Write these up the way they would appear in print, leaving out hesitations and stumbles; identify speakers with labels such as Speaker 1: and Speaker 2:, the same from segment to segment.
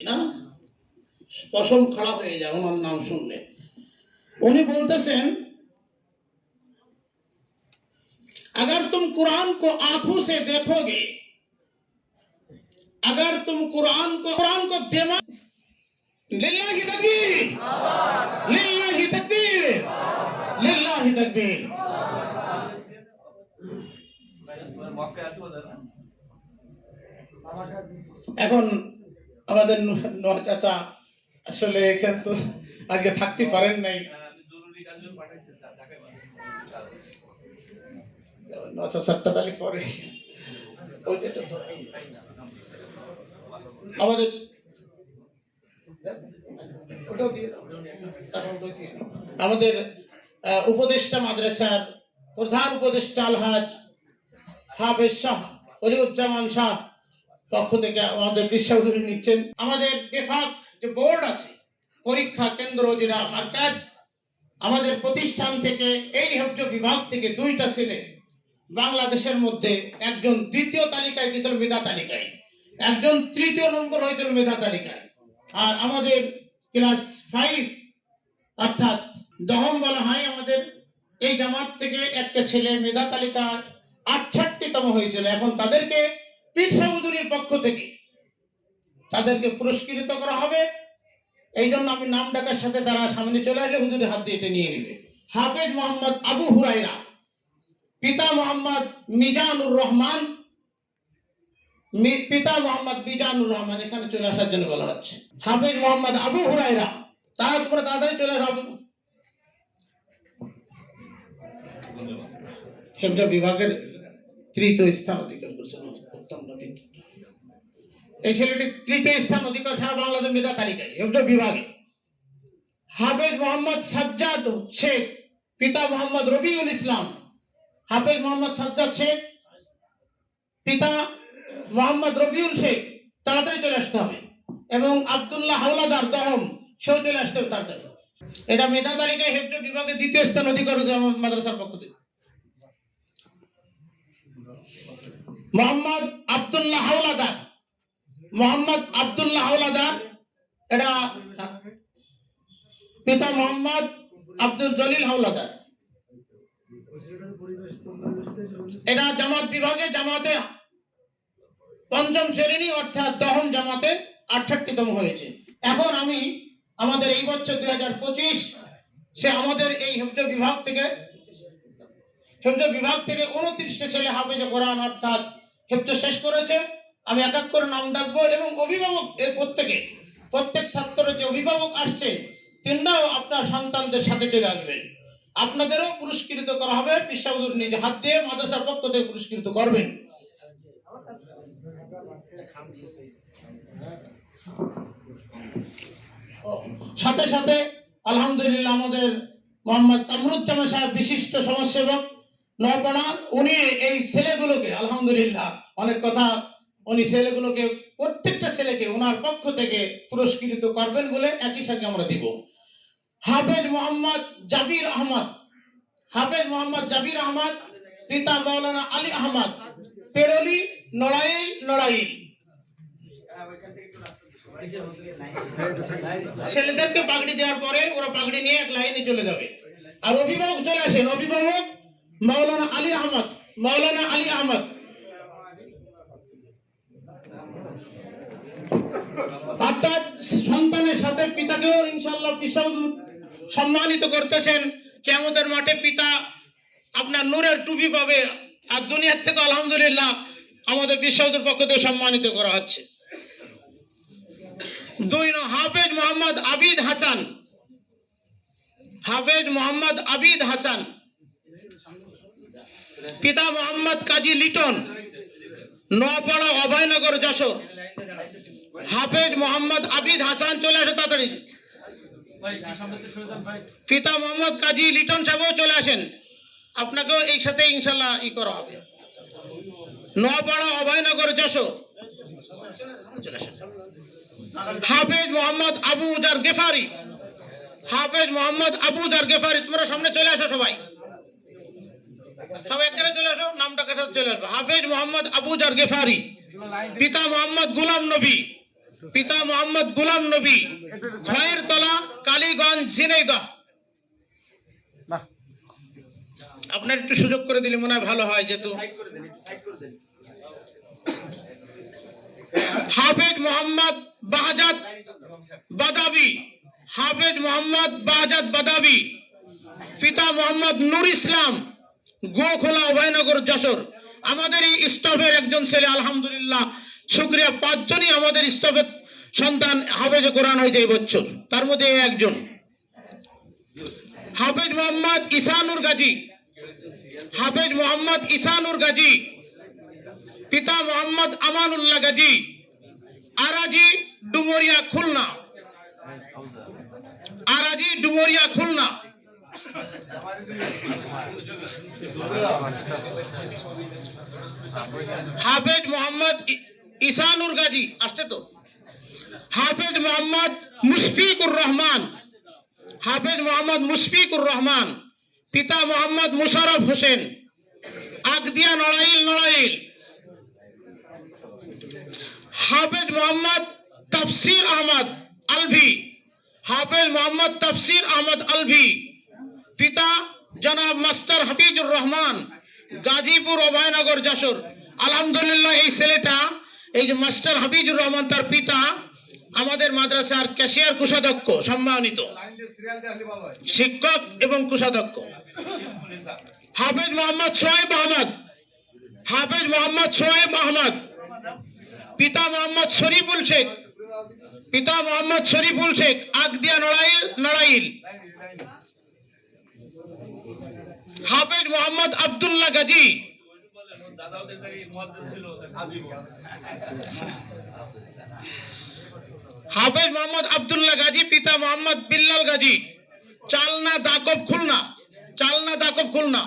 Speaker 1: না, পশম খাড়া হয়ে যায় ওনার নাম শুনলে। উনি বলতেছেন, अगर तुम कुरान को आंखों से देखोगे, अगर तुम कुरान को दिमाग, लिल्लाहि तकबीर, लिल्लाहि तकबीर, लिल्लाहि तकबीर। এখন আমাদের নোয়া চাচা আসলে এখানে তো আজকে থাকতে পারেন নাই। আচ্ছা, 7টা তারিখ পরে আমাদের আমাদের উপদেষ্টা মাদ্রাসার প্রধান উপদেষ্টা আলহাজ হাফেজ শাহ অলিউজ্জামান শাহ পক্ষ থেকে আমাদের বিশ্বাসী নিচ্ছেন। আমাদের বিভাগ যে বোর্ড আছে, পরীক্ষা কেন্দ্র যেটা মার্কাজ, আমাদের প্রতিষ্ঠান থেকে এই হিফজ বিভাগ থেকে 2টা ছেলে বাংলাদেশের মধ্যে, একজন দ্বিতীয় তালিকায় গেছিল মেধা তালিকায়, একজন তৃতীয় নম্বর হয়েছিল মেধা তালিকায়। আর আমাদের ক্লাস 5 অর্থাৎ দহম বলা হয়, আমাদের এই জামাত থেকে একটা ছেলে মেধা তালিকায় 68তম হয়েছিল। এখন তাদেরকে পীর সাহেব হুজুরের পক্ষ থেকে তাদেরকে পুরস্কৃত করা হবে। এই জন্য আমি নাম ডাকার সাথে তারা সামনে চলে আসলে হুজুরের হাত দিয়ে এটা নিয়ে নেবে। হাফেজ মোহাম্মদ আবু হুরায়রা, পিতা মোহাম্মদ মিজানুর রহমান, পিতা মোহাম্মদ মিজানুর রহমান এখানে চলে আসার জন্য বলা হচ্ছে। হাফেজ মোহাম্মদ আবু হুরায়রা, তারা তোমরা তাড়াতাড়ি চলে আসবে। হিফজ বিভাগের 3য় স্থান অধিকার করছে, উত্তম নদী। এই ছেলেটি 3য় স্থান অধিকার সারা বাংলাদেশ মেধা তালিকায় হিফজ বিভাগে। হাফেজ মোহাম্মদ সাজ্জাদ শেখ, পিতা মোহাম্মদ রবিউল ইসলাম, হাফেজ মোহাম্মদ সাজ্জাদ শেখ, পিতা মোহাম্মদ রবিউল শেখ, তাড়াতাড়ি চলে আসতে হবে। এবং আব্দুল্লাহ হাওলাদার দহম, সেও চলে আসতে হবে তাড়াতাড়ি। এটা মেধা তালিকায় হিফজ বিভাগে 2য় স্থান অধিকার হয়েছে মাদ্রাসার পক্ষ থেকে। মোহাম্মদ আব্দুল্লাহ হাওলাদার, মোহাম্মদ আব্দুল্লাহ হাওলাদার, এটা পিতা মোহাম্মদ আব্দুল জলিল হাওলাদার। এটা জামাত বিভাগে জামাতে 5ম শ্রেণী অর্থাৎ দহম জামাতে 68তম হয়েছে। এখন আমি আমাদের এই বছর 2025 সে আমাদের এই হিফজ বিভাগ থেকে 29টা ছেলে হাফেজ কোরআন অর্থাৎ হিফজ শেষ করেছে। আমি এক এক করে নাম ডাকবো এবং অভিভাবক এর প্রত্যেক ছাত্রের যে অভিভাবক আসছেন তিনটাও আপনার সন্তানদের সাথে চলে আসবেন। আপনাদেরও পুরস্কৃত করা হবে। পীর সাহেব হুজুর নিজে হাত দিয়ে মাদ্রাসার পক্ষ থেকে পুরস্কৃত করবেন। সাথে সাথে আলহামদুলিল্লাহ আমাদের মোহাম্মদ কামরুজ্জামান সাহেব বিশিষ্ট সমাজসেবক নওপাড়া, উনি এই ছেলেগুলোকে আলহামদুলিল্লাহ অনেক কথা, উনি ছেলেগুলোকে প্রত্যেকটা ছেলেকে ওনার পক্ষ থেকে পুরস্কৃত করবেন বলে একই সঙ্গে আমরা দিব। হাফেজ মোহাম্মদ জাবির আহমদ, হাফেজ মোহাম্মদ জাবির আহমদ, পিতা মৌলানা আলী আহমদ, পেরোলি নড়াইল। ছেলেদেরকে পাগড়ি দেওয়ার পরে ওরা পাগড়ি নিয়ে এক লাইনে চলে যাবে। আর অভিভাবক চলে আসেন, অভিভাবক মৌলানা আলী আহমদ, মৌলানা আলী আহমদ। অর্থাৎ সন্তানের সাথে পিতাকেও ইনশাআল্লাহ পীর সাহেব হুজুর সম্মানিত করতেছেন। কিয়ামতের মাঠে পিতা আপনার নূরের টুপি পাবে। আর দুনিয়ার থেকে আলহামদুলিল্লাহ আমাদের পীর সাহেব হুজুর পক্ষ থেকে সম্মানিত করা হচ্ছে। 2 হাফেজ মোহাম্মদ আবিদ হাসান, হাফেজ মোহাম্মদ আবিদ হাসান, পিতা মোহাম্মদ কাজী লিটন, নোয়াপাড়া অভয়নগর যশোর। হাফেজ মোহাম্মদ আবিদ হাসান চলে আসে তাড়াতাড়ি। পিতা মোহাম্মদ কাজী লিটন সাহেবও চলে আসেন, আপনাকেও এই সাথে ইনশাল্লাহ করা হবে। নোয়াপাড়া অভয়নগর যশোর। হাফেজ মোহাম্মদ আবু জার গেফারি, হাফেজ মোহাম্মদ আবু জার গেফারি, তোমরা সামনে চলে আসো, সবাই এক জায়গায় চলে আসো, নামটা কাছে চলে আসবে। হাফেজ মোহাম্মদ আবু জার গেফারি, পিতা মোহাম্মদ গুলাম নবী, পিতা মোহাম্মদ গোলাম নবী, খয়েরতলা, কালীগঞ্জ, ঝিনাইদহ। আপনার একটু সুযোগ করে দিলে মনে হয় ভালো হয়, যেহেতু হাফেজ মোহাম্মদ বাহাজাত বাদাবি, হাফেজ মোহাম্মদ বাহাজাত বাদাবি, পিতা মোহাম্মদ নূর ইসলাম, গোখোলা, অভয়নগর, যশোর। আমাদের এই স্টাফের একজন ছেলে, আলহামদুলিল্লাহ, শুকরিয়া, 5 জনই আমাদের স্টাফের সন্তান হাফেজে কোরআন হয়েছে এই বছর, তার মধ্যে একজন। হাফেজ মোহাম্মদ ইসানুর গাজী, হাফেজ মোহাম্মদ ইসানুর গাজী, পিতা মোহাম্মদ আমানুল্লাহ গাজী, আরাজি, ডুমুরিয়া, খুলনা, আরাজি, ডুমুরিয়া, খুলনা। হাফেজ মোহাম্মদ ইসানুর গাজী আসছে তো। হাফেজ মোহাম্মদ মুশফিকুর রহমান, হাফেজ মোহাম্মদ মুশফিকুর রহমান, পিতা মোহাম্মদ মুশারফ হোসেন, আগদিয়া, নড়াইল, নড়াইল। হাফেজ মোহাম্মদ তফসির আহমদ আলভি, হাফেজ মোহাম্মদ তফসির আহমদ আলভি, পিতা জনাব মাস্টার হাফিজুর রহমান, গাজীপুর, অভয়নগর, যশোর। আলহামদুলিল্লাহ, এই ছেলেটা, এই যে মাস্টার হাফিজুর রহমান, তার পিতা আমাদের মাদ্রাসার ক্যাশিয়ার কোষাধ্যক্ষ, সম্মানিত শিক্ষক এবং কোষাধ্যক্ষ। হাফেজ মোহাম্মদ সোহেব আহমদ, হাফেজ মোহাম্মদ সোহেব আহমদ, পিতা মোহাম্মদ শরীফুল শেখ, পিতা মোহাম্মদ শরীফুল শেখ, আগদিয়া, নড়াইল, নড়াইল। হাফেজ মোহাম্মদ আব্দুল্লাহ গাজী, হাফেজ মোহাম্মদ আব্দুল্লাহ গাজী, পিতা মোহাম্মদ বিল্লাল গাজী, চালনা, দাকব, খুলনা, চালনা, দাকব, খুলনা।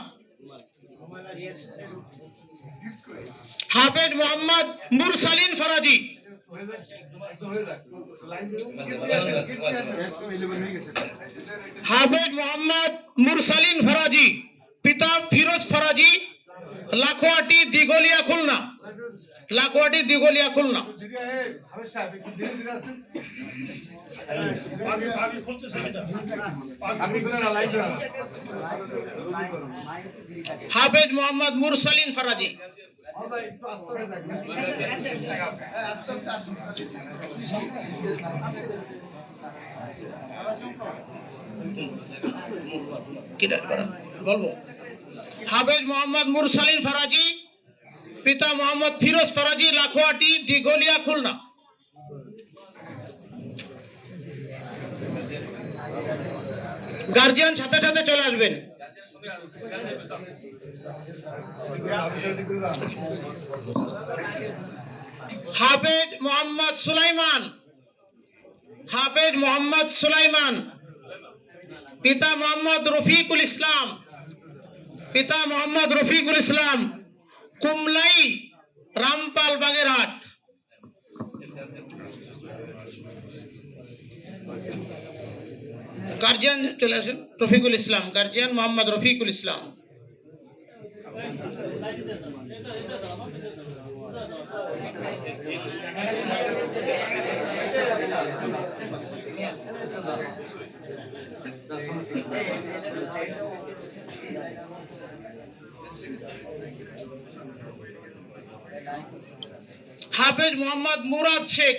Speaker 1: হাফেজ মোহাম্মদ মুরসালিন ফরাজি, হাফেজ মোহাম্মদ মুরসালিন ফরাজি, পিতা ফিরোজ ফরাজি, লাখোয়াটি, দিগলিয়া, খুলনা, লাখোয়াটি, দিগলিয়া, খুলনা। হাফেজ মোহাম্মদ মুরসালিন ফরাজি। বলবো হাফেজ মোহাম্মদ মুরসালিন ফরাজি, পিতা মোহাম্মদ ফিরোজ ফরাজি, লাখোয়াটি, দিগলিয়া, খুলনা। গার্জিয়ান সাথে সাথে চলে আসবেন। হাফেজ মোহাম্মদ সুলাইমান, হাফেজ মোহাম্মদ সুলাইমান, পিতা মোহাম্মদ রফিকুল ইসলাম, পিতা মোহাম্মদ রফিকুল ইসলাম, কুমলাই, রামপাল, বাগেরহাট। গার্জিয়ান চলে আসেন। রফিকুল ইসলাম, গার্জিয়ান মোহাম্মদ রফিকুল ইসলাম। হাফেজ মোহাম্মদ মুরাদ শেখ,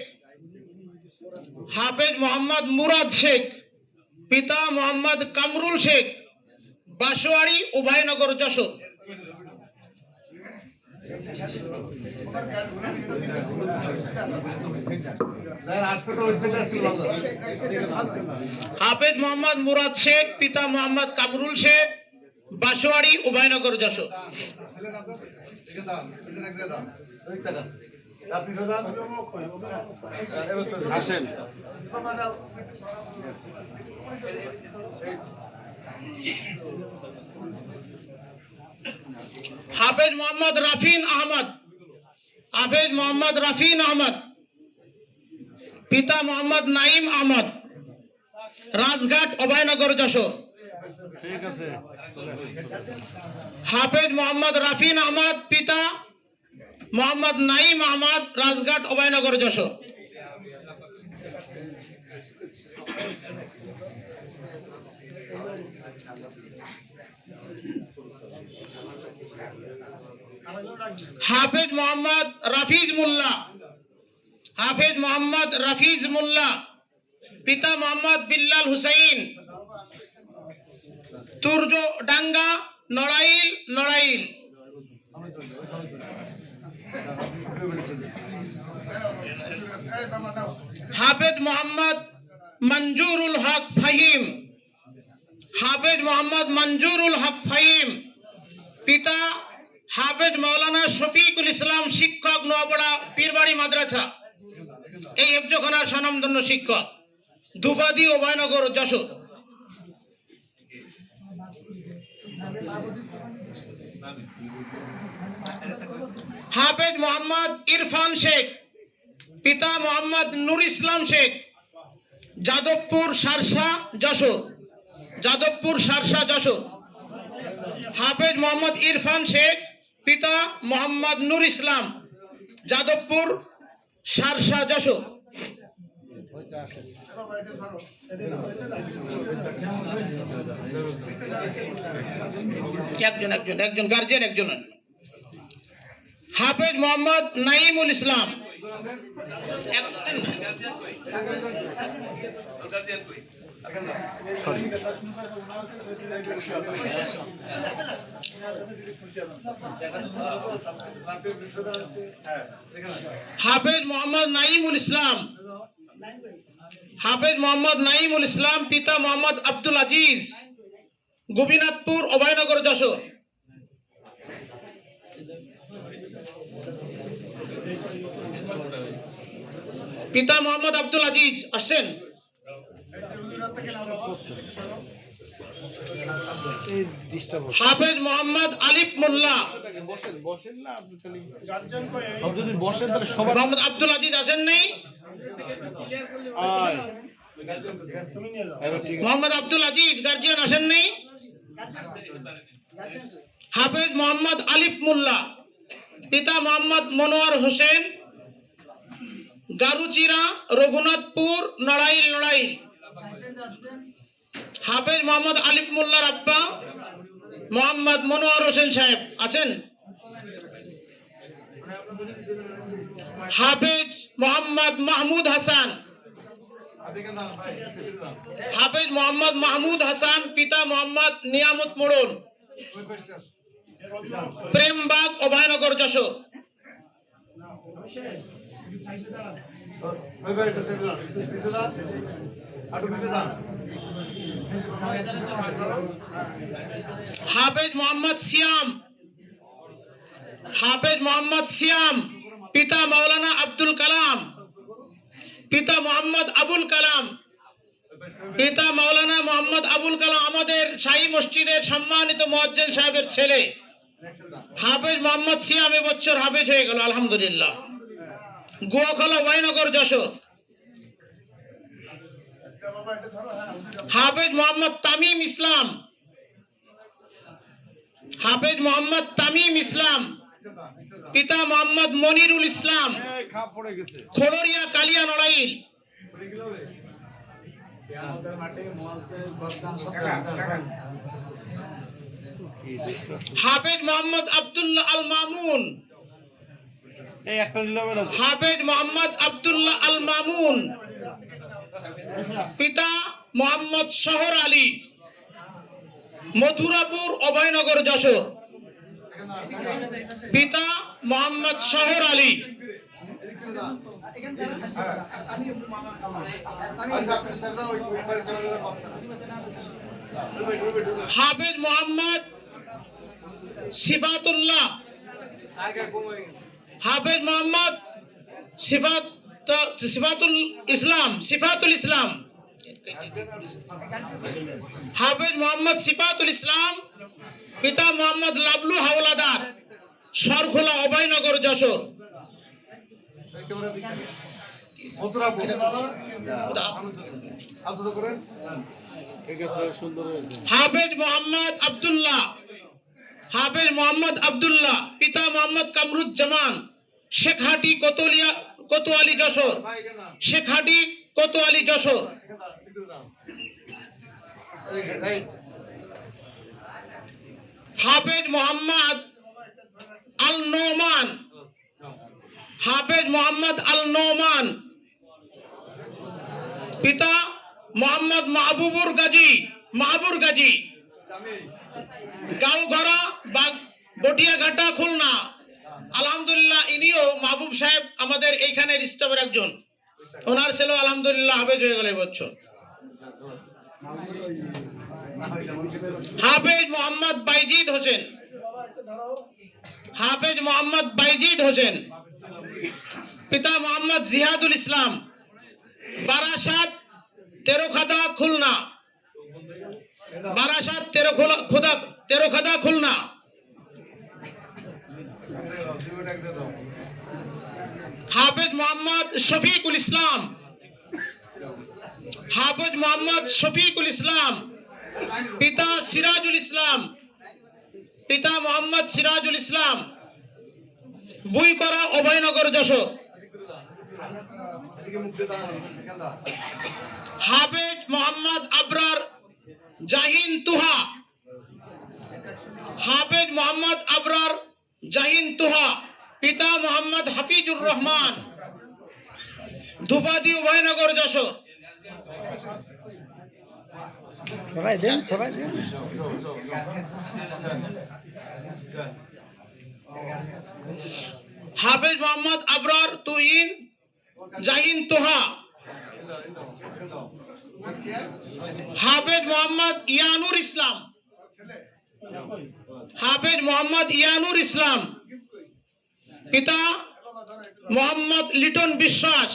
Speaker 1: হাফেজ মোহাম্মদ মুরাদ শেখ, পিতা মোহাম্মদ কামরুল শেখ, বাসোয়ারি, উভয়নগর, যশোর। হাফেজ মোহাম্মদ মুরাদ শেখ, পিতা মোহাম্মদ কামরুল শেখ, বাসোয়ারি, উভয়নগর, যশোর। আসেন। হাফেজ মোহাম্মদ রাফিন আহমদ, হাফেজ মোহাম্মদ রাফিন আহমদ, পিতা মোহাম্মদ নাইম আহমদ, রাজঘাট, অভয়নগর, যশোর। ঠিক আছে। হাফেজ মোহাম্মদ রাফিন আহমদ, পিতা মোহাম্মদ নাইম আহমদ, রাজঘাট, অভয়নগর, যশোর। হাফেজ মোহাম্মদ রাফিজ মোল্লা, হাফেজ মোহাম্মদ রাফিজ মোল্লা, পিতা মোহাম্মদ বিল্লাল হুসাইন, তুর্য ডাঙ্গা, নড়াইল নড়াইল। হাফেজ মোহাম্মদ মঞ্জুরুল হক ফাহিম, হাফেজ মোহাম্মদ মঞ্জুরুল হক ফাহিম, পিতা হাফেজ মাওলানা শফিকুল ইসলাম, শিক্ষক, নোয়াপাড়া পীরবাড়ি মাদ্রাসা। এই হেফজখানার স্বনামধন্য শিক্ষক, ধূপাদি ও ভয়নগর, যশোর। হাফেজ মোহাম্মদ ইরফান শেখ, পিতা মোহাম্মদ নূর ইসলাম শেখ, যাদবপুর শার্শা যশোর, যাদবপুর শার্শা যশোর। হাফেজ মোহাম্মদ ইরফান শেখ, পিতা মোহাম্মদ নূর ইসলাম, যাদবপুর শার্শা যশোর। একজন একজন একজন গার্জিয়ান, একজন। হাফেজ মোহাম্মদ নাইমুল ইসলাম, হাফেজ মোহাম্মদ নাইমুল ইসলাম, হাফেজ মোহাম্মদ নাইমুল ইসলাম, পিতা মোহাম্মদ আব্দুল আজিজ, গোপীনাথপুর অভয়নগর যশোর। পিতা মোহাম্মদ আব্দুল আজিজ আসছেন। হাফেজ মোহাম্মদ আলিফ মোল্লা, মোহাম্মদ আব্দুল আজিজ আসেন নেই। মোহাম্মদ আব্দুল আজিজ গার্জিয়ান আসেন নেই। হাফেজ মোহাম্মদ আলিফ মোল্লা, পিতা মোহাম্মদ মনোয়ার হোসেন, গারুচিরা, রঘুনাথপুর, নড়াইল নড়াইল। হাফেজ মোহাম্মদ আলিফ মোল্লার আব্বা মোহাম্মদ মনোয়ার হোসেন সাহেব আছেন। হাফেজ মোহাম্মদ মাহমুদ হাসান, হাফেজ মোহাম্মদ মাহমুদ হাসান, পিতা মোহাম্মদ নিয়ামত মোড়ল, প্রেমবাগ অভয়নগর যশোর। হাফেজ মোহাম্মদ সিয়াম, হাফেজ মোহাম্মদ সিয়াম, পিতা মাওলানা আব্দুল কালাম, পিতা মোহাম্মদ আবুল কালাম, পিতা মাওলানা মোহাম্মদ আবুল কালাম আমাদের শাহী মসজিদের সম্মানিত মুয়াজ্জিন সাহেবের ছেলে। হাফেজ মোহাম্মদ সিয়াম এবছর হাফেজ হয়ে গেল আলহামদুলিল্লাহ। গোয়াখলা ওয়াইনগর যশোর। হাফেজ মোহাম্মদ তামিম ইসলাম, হাফেজ মোহাম্মদ তামিম ইসলাম, পিতা মোহাম্মদ মনিরুল ইসলাম, খোড়রিয়া কালিয়া নড়াইল। হাফেজ মোহাম্মদ আব্দুল্লাহ আল মামুন, হাফেজ মোহাম্মদ আব্দুল্লাহ আল মামুন, পিতা মোহাম্মদ শহর আলী, মথুরাপুর অভয়নগর যশোর। পিতা মোহাম্মদ শহর আলী। হাফেজ মোহাম্মদ সিফাতুল্লাহ, হাফেজ মোহাম্মদ সিফাতুল ইসলাম, সিফাতুল ইসলাম, হাফেজ মোহাম্মদ সিফাতুল ইসলাম, পিতা মোহাম্মদ লাবলু হাওলাদার, সরখোলা অভয়নগর যশোর। হাফেজ মোহাম্মদ আব্দুল্লাহ, হাফেজ মোহাম্মদ আব্দুল্লাহ, পিতা মোহাম্মদ কামরুজ্জামান, শেখহাটি কোতোয়ালি যশোর, শেখহাটি কোতোয়ালি যশোর। হাফেজ মোহাম্মদ আল নোমান, হাফেজ মোহাম্মদ আল নোমান। পিতা মোহাম্মদ মাহবুবুর গাজী, গাঁওঘরা বটিয়াঘাটা, খুলনা। আলহামদুলিল্লাহ, ইনিও মাহবুব সাহেব আমাদের এইখানের স্টাফের একজন। ওনার ছেলে আলহামদুলিল্লাহ হাফেজ হয়ে গেল এবছর। হাফেজ মোহাম্মদ বাইজিদ হোসেন, হাফেজ মোহাম্মদ বাইজিদ হোসেন। পিতা মোহাম্মদ জিহাদুল ইসলাম, বারাসাত তেরোখাদা, খুলনা। বারাসাত তেরোখাদা, খুলনা। হাফেজ মোহাম্মদ শফিকুল ইসলাম, হাফেজ মোহাম্মদ শফিকুল ইসলাম। পিতা সিরাজুল ইসলাম, পিতা মোহাম্মদ সিরাজুল ইসলাম, বুইকরা, অভয়নগর, যশোর। হাফেজ মোহাম্মদ আবরার জাহিন তুহা, হাফেজ মোহাম্মদ আবরার জাহিন তুহা। পিতা মোহাম্মদ হাফিজুর রহমান, ধুপাদি, উভয়নগর, যশোর। হাফেজ মোহাম্মদ আবরার তুহিন জাহিন তুহা। হাফেজ মোহাম্মদ ইয়ানুর ইসলাম, হাফেজ মোহাম্মদ ইয়ানুর ইসলাম। পিতা মোহাম্মদ লিটন বিশ্বাস,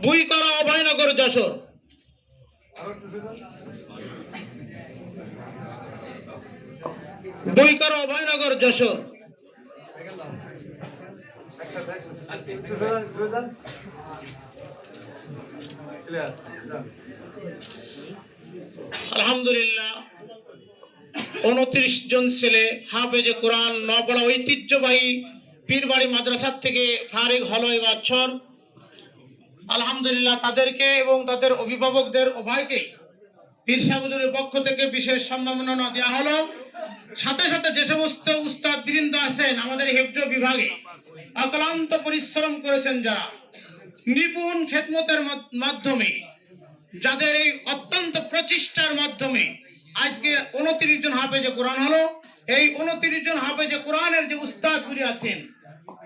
Speaker 1: বুইকরা, অভয়নগর, যশোর। বুইকরা, অভয়নগর, যশোর। আলহামদুলিল্লাহ, 29 জন ছেলে হাফেজে কোরআন, নবড়া ঐতিহ্যবাহী পীরবাড়ি মাদ্রাসার থেকে ফারিগ হলো এবছর। আলহামদুলিল্লাহ, তাদেরকে এবং তাদের অভিভাবকদের উভয়কে পীর সাহেব হুজুরের পক্ষ থেকে বিশেষ সম্মাননা দেওয়া হলো। সাথে সাথে যে সমস্ত উস্তাদ বৃন্দ আছেন আমাদের হেফজ বিভাগে, অক্লান্ত পরিশ্রম করেছেন, যারা নিপুণ খেদমতের মাধ্যমে, যাদের এই অত্যন্ত প্রচেষ্টার মাধ্যমে আজকে 29 জন হাফেজে কোরআন হলো। এই 29 জন হাফেজে কোরআনের যে উস্তাদগুলি আছেন,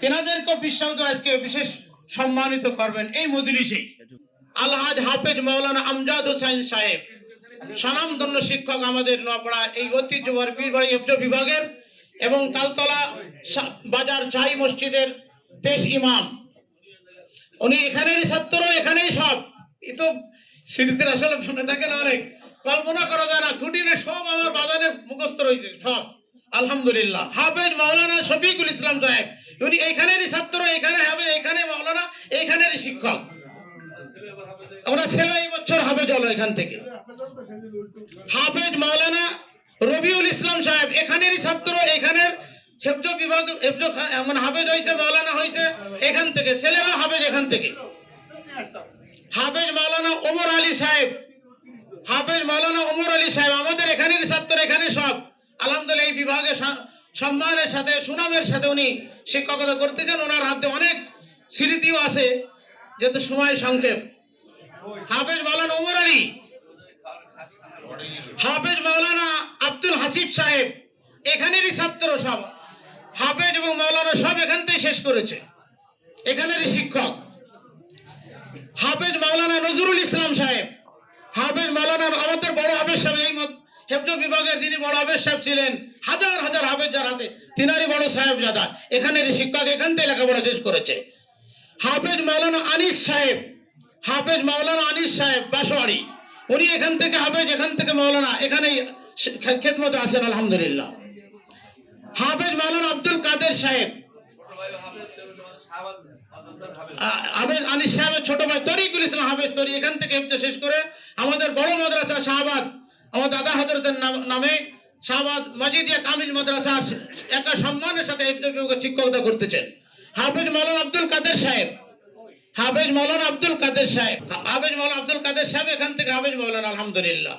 Speaker 1: তেনাদেরকেও পীর সাহেব হুজুর আজকে বিশেষ সম্মানিত করবেন এই মজলিসে। আলহাজ হাফেজ মাওলানা আমজাদ হোসেন সাহেব, স্বনামধন্য শিক্ষক আমাদের নোয়াপাড়া এই ঐতিহ্যবাহী পীরবাড়ি হেফজ বিভাগের এবং তালতলা বাজার জাই মসজিদের পেশ ইমাম। উনি এখানেরই ছাত্র, এখানেই সব। এ তো স্মৃতির আসলে মনে থাকে না, অনেক কল্পনা করা যায় না। খুঁটিনে সব আমার বাজারে মুখস্থ রয়েছে সব, আলহামদুলিল্লাহ। হাফেজ মাওলানা শফিকুল ইসলাম সাহেব, উনি এইখানেরই ছাত্র, এখানে হাফেজ, এখানে মাওলানা, এইখানেরই শিক্ষক। ওনার ছেলে এই বছর হাফেজ হলো এখান থেকে। হাফেজ মাওলানা রবিউল ইসলাম সাহেব, এখানেরই ছাত্র, এখানের হেফজ বিভাগ, মানে হাফেজ হয়েছে, মাওলানা হয়েছে এখান থেকে, ছেলেরা হাফেজ এখান থেকে। হাফেজ মাওলানা ওমর আলী সাহেব, হাফেজ মাওলানা ওমর আলী সাহেব আমাদের এখানেরই ছাত্র, এখানে সব। আলহামদুলিল্লাহ, এই বিভাগে সম্মানের সাথে, সুনামের সাথে উনি শিক্ষকতা করতেছেন। ওনার হাতে অনেক স্মৃতিও আছে, যেহেতু সময় সংক্ষেপ। হাফেজ মাওলানা ওমর আলী, হাফেজ মাওলানা আব্দুল হাসিব সাহেব, এখানেরই ছাত্র সব। হাফেজ এবং মাওলানা সব এখান থেকে শেষ করেছে, এখানেরই শিক্ষক। হাফেজ মাওলানা নজরুল ইসলাম সাহেব, হাফেজ মাওলানা আমাদের বড় হাফেজ সাহেব, এই হেফজ বিভাগের যিনি বড় হাফেজ সাহেব ছিলেন, হাজার হাজার হাফেজ যার হাতে, তিনারই বড় সাহেবজাদা, এখানেরই শিক্ষক, এখান থেকে লেখাপড়া শেষ করেছে। হাফেজ মাওলানা আনিস সাহেব, হাফেজ মাওলানা আনিস সাহেব বাসোয়ারি, উনি এখান থেকে হাফেজ, এখান থেকে মাওলানা, এখানেই খেদমতে আছেন আলহামদুলিল্লাহ। হাফেজ মাওলানা আব্দুল কাদের সাহেব, হাফেজ আনিস সাহেবের ছোট ভাই তরিকুল ইসলাম হাফেজ তরি, এখান থেকে হেফজ শেষ করে আমাদের বড় মাদ্রাসা শাহবাদ, আমার দাদা হযরতের নামে শাহবাদ মাজিদিয়া কামিল মাদ্রাসা একা সম্মানের সাথে হেফজ বিভাগে শিক্ষকতা করতেছেন। হাফেজ মাওলানা আব্দুল কাদের সাহেব, হাফেজ মাওলানা আব্দুল কাদের সাহেব, হাফেজ মাওলানা আব্দুল কাদের সাহেব এখান থেকে হাফেজ মাওলানা আলহামদুলিল্লাহ।